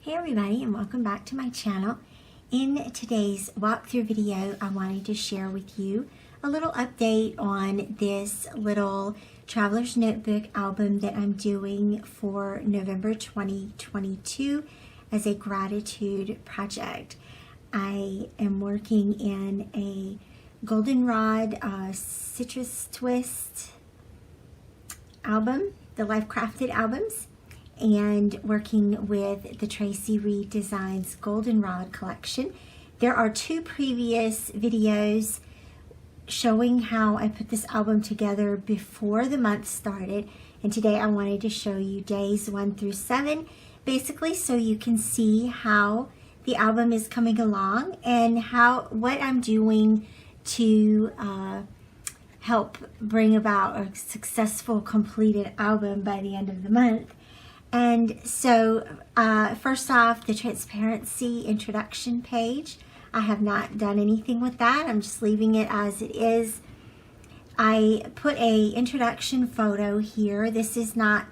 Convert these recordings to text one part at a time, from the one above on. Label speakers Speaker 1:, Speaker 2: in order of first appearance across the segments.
Speaker 1: Hey everybody, and welcome back to my channel. In today's walkthrough video, I wanted to share with you a little update on this little Traveler's Notebook album that I'm doing for November 2022 as a gratitude project. I am working in a Goldenrod Citrus Twist album, the Life Crafted albums, and working with the Traci Reed Designs Goldenrod collection. There are two previous videos showing how I put this album together before the month started, and today I wanted to show you days 1 through 7, basically so you can see how the album is coming along and what I'm doing to help bring about a successful completed album by the end of the month. And so first off, the transparency introduction page, I have not done anything with that. I'm just leaving it as it is. I put a introduction photo here. This is not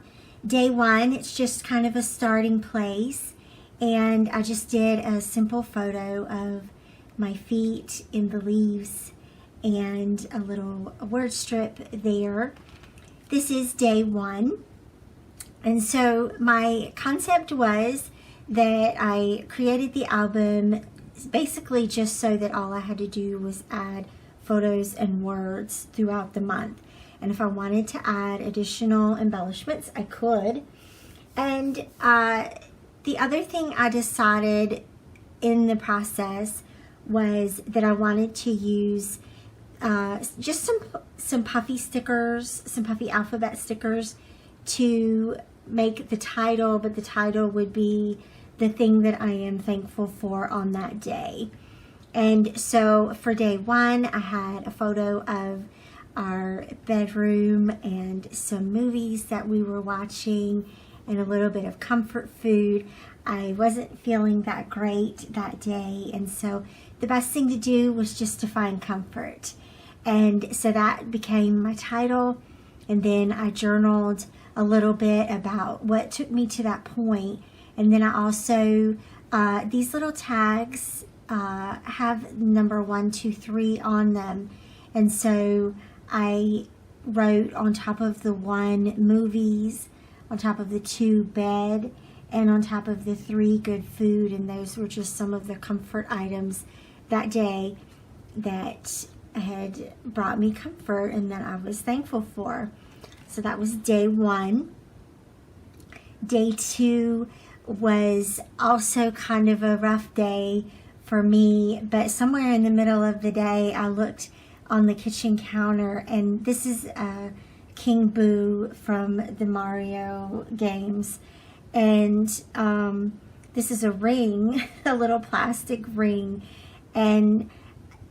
Speaker 1: day 1, it's just kind of a starting place. And I just did a simple photo of my feet in the leaves and a little word strip there. This is day 1. And so my concept was that I created the album basically just so that all I had to do was add photos and words throughout the month. And if I wanted to add additional embellishments, I could. And the other thing I decided in the process was that I wanted to use just some puffy stickers, some puffy alphabet stickers to make the title, but the title would be the thing that I am thankful for on that day. And so for day 1, I had a photo of our bedroom and some movies that we were watching and a little bit of comfort food. I wasn't feeling that great that day, and so the best thing to do was just to find comfort. And so that became my title, and then I journaled a little bit about what took me to that point. And then I also, these little tags have number 1, 2, 3 on them. And so I wrote on top of the 1 movies, on top of the 2 bed, and on top of the 3 good food. And those were just some of the comfort items that day that had brought me comfort and that I was thankful for. So that was day 1. Day 2 was also kind of a rough day for me, but somewhere in the middle of the day, I looked on the kitchen counter, and this is King Boo from the Mario games. And this is a ring, a little plastic ring. And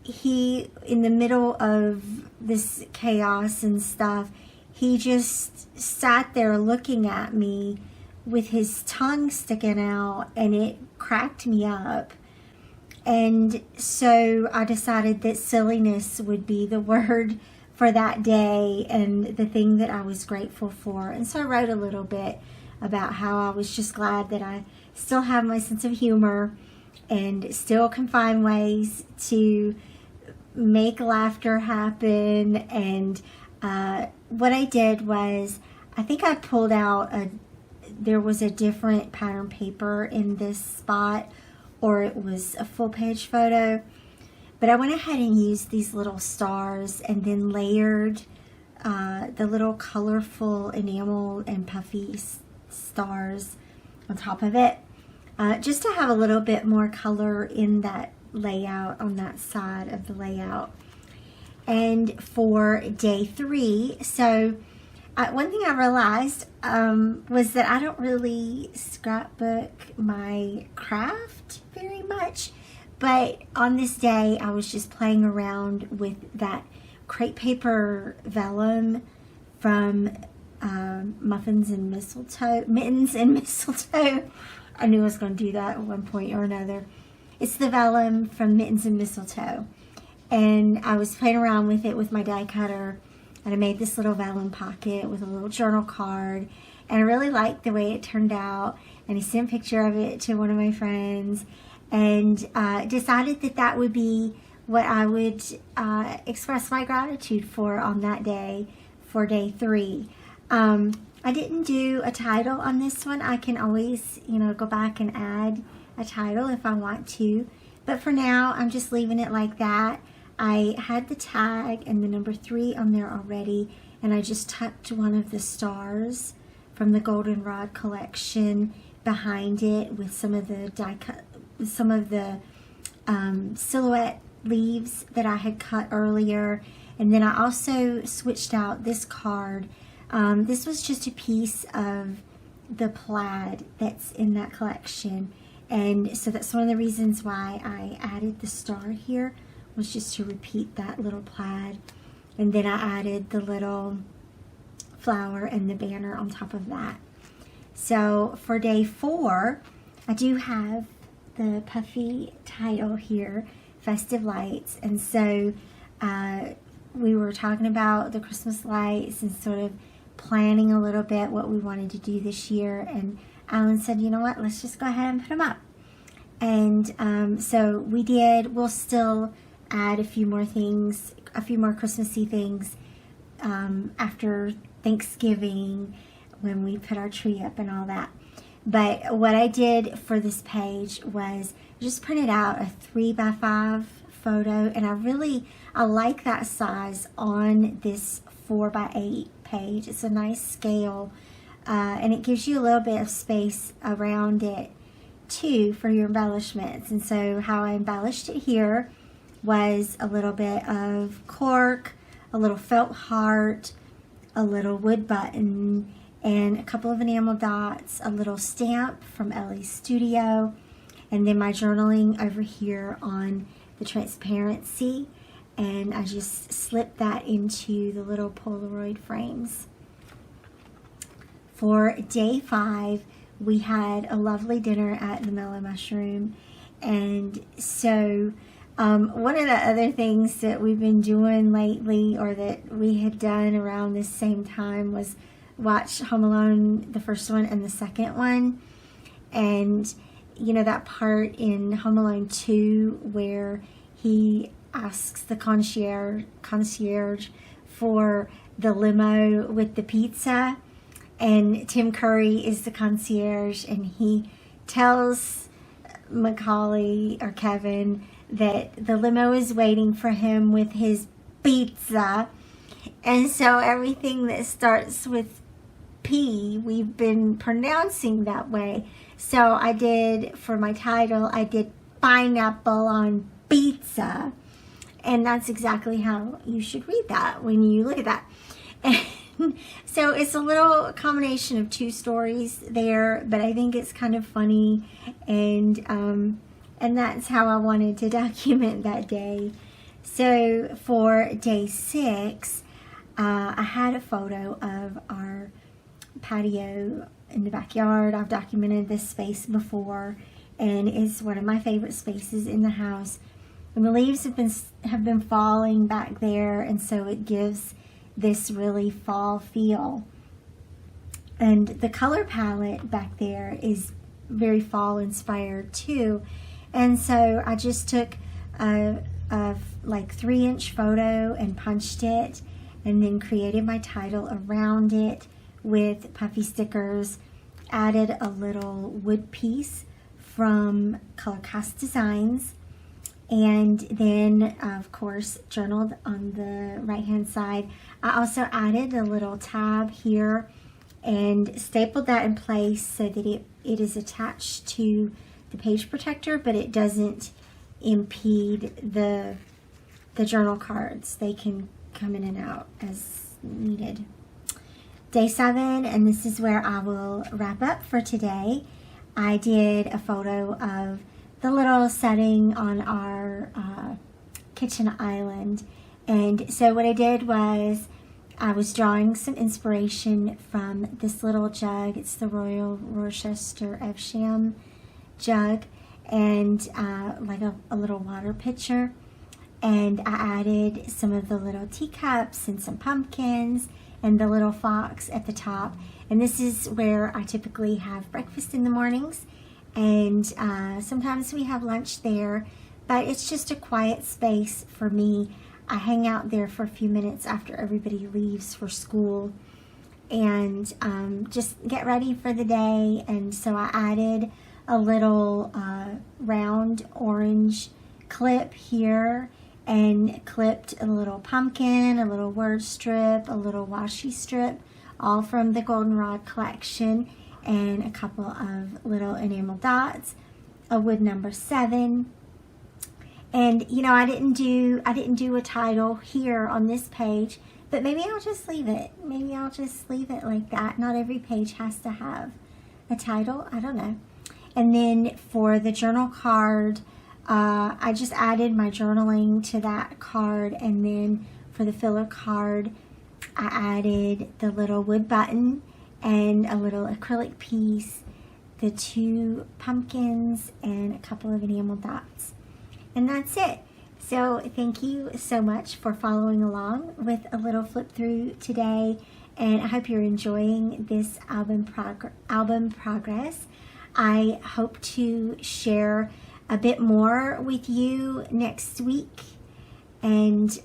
Speaker 1: he, in the middle of this chaos and stuff, he just sat there looking at me with his tongue sticking out, and it cracked me up. And so I decided that silliness would be the word for that day and the thing that I was grateful for. And so I wrote a little bit about how I was just glad that I still have my sense of humor and still can find ways to make laughter happen. And what I did was, I think I pulled out there was a different pattern paper in this spot, or it was a full page photo, but I went ahead and used these little stars and then layered the little colorful enamel and puffy stars on top of it, just to have a little bit more color in that layout, on that side of the layout. And for day 3, so one thing I realized was that I don't really scrapbook my craft very much, but on this day I was just playing around with that crepe paper vellum from Mittens and Mistletoe. I knew I was going to do that at one point or another. It's the vellum from Mittens and Mistletoe. And I was playing around with it with my die cutter, and I made this little vellum pocket with a little journal card, and I really liked the way it turned out, and I sent a picture of it to one of my friends, and decided that that would be what I would express my gratitude for on that day, for day 3. I didn't do a title on this one. I can always, go back and add a title if I want to, but for now I'm just leaving it like that. I had the tag and the number 3 on there already, and I just tucked one of the stars from the Goldenrod collection behind it with some of the silhouette leaves that I had cut earlier. And then I also switched out this card. This was just a piece of the plaid that's in that collection, and so that's one of the reasons why I added the star here, was just to repeat that little plaid. And then I added the little flower and the banner on top of that. So for day 4, I do have the puffy title here, Festive Lights. And so we were talking about the Christmas lights and sort of planning a little bit what we wanted to do this year, and Alan said, you know what, let's just go ahead and put them up. And so we did. We'll still add a few more things, a few more Christmassy things after Thanksgiving when we put our tree up and all that. But what I did for this page was just printed out a 3x5 photo, and I like that size on this 4x8 page. It's a nice scale, and it gives you a little bit of space around it too for your embellishments. And so how I embellished it here was a little bit of cork, a little felt heart, a little wood button, and a couple of enamel dots, a little stamp from Ellie's Studio, and then my journaling over here on the transparency. And I just slipped that into the little Polaroid frames. For day 5, we had a lovely dinner at the Mellow Mushroom. And so one of the other things that we've been doing lately, or that we had done around this same time, was watch Home Alone, the first one and the second one. And that part in Home Alone 2 where he asks the concierge for the limo with the pizza, and Tim Curry is the concierge, and he tells Macaulay or Kevin that the limo is waiting for him with his pizza. And so everything that starts with P, we've been pronouncing that way. So I did, for my title, I did pineapple on pizza. And that's exactly how you should read that when you look at that. And so it's a little combination of 2 stories there, but I think it's kind of funny, and that's how I wanted to document that day. So for day 6, I had a photo of our patio in the backyard. I've documented this space before, and it's one of my favorite spaces in the house. And the leaves have been falling back there, and so it gives this really fall feel. And the color palette back there is very fall inspired too. And so I just took a like 3-inch photo and punched it, and then created my title around it with puffy stickers. Added a little wood piece from Color Cast Designs, and then of course journaled on the right hand side. I also added a little tab here and stapled that in place so that it is attached to the page protector, but it doesn't impede the journal cards. They can come in and out as needed. Day 7, and this is where I will wrap up for today. I did a photo of the little setting on our kitchen island. And so what I did was I was drawing some inspiration from this little jug. It's the Royal Worcester Evesham jug, and like a little water pitcher. And I added some of the little teacups and some pumpkins and the little fox at the top. And this is where I typically have breakfast in the mornings, and sometimes we have lunch there, but it's just a quiet space for me. I hang out there for a few minutes after everybody leaves for school and just get ready for the day. And so I added a little round orange clip here and clipped a little pumpkin, a little word strip, a little washi strip, all from the Goldenrod collection, and a couple of little enamel dots, a wood number 7. And you know, I didn't do a title here on this page, but maybe I'll just leave it. Maybe I'll just leave it like that. Not every page has to have a title. I don't know. And then for the journal card, I just added my journaling to that card, and then for the filler card, I added the little wood button and a little acrylic piece, the 2 pumpkins, and a couple of enamel dots. And that's it. So thank you so much for following along with a little flip through today, and I hope you're enjoying this album progress. I hope to share a bit more with you next week, and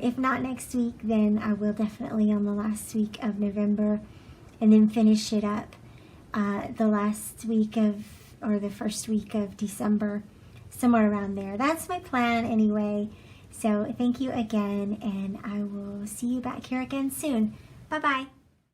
Speaker 1: if not next week, then I will definitely on the last week of November, and then finish it up the last week of, or the first week of December, somewhere around there. That's my plan anyway. So thank you again, and I will see you back here again soon. Bye-bye.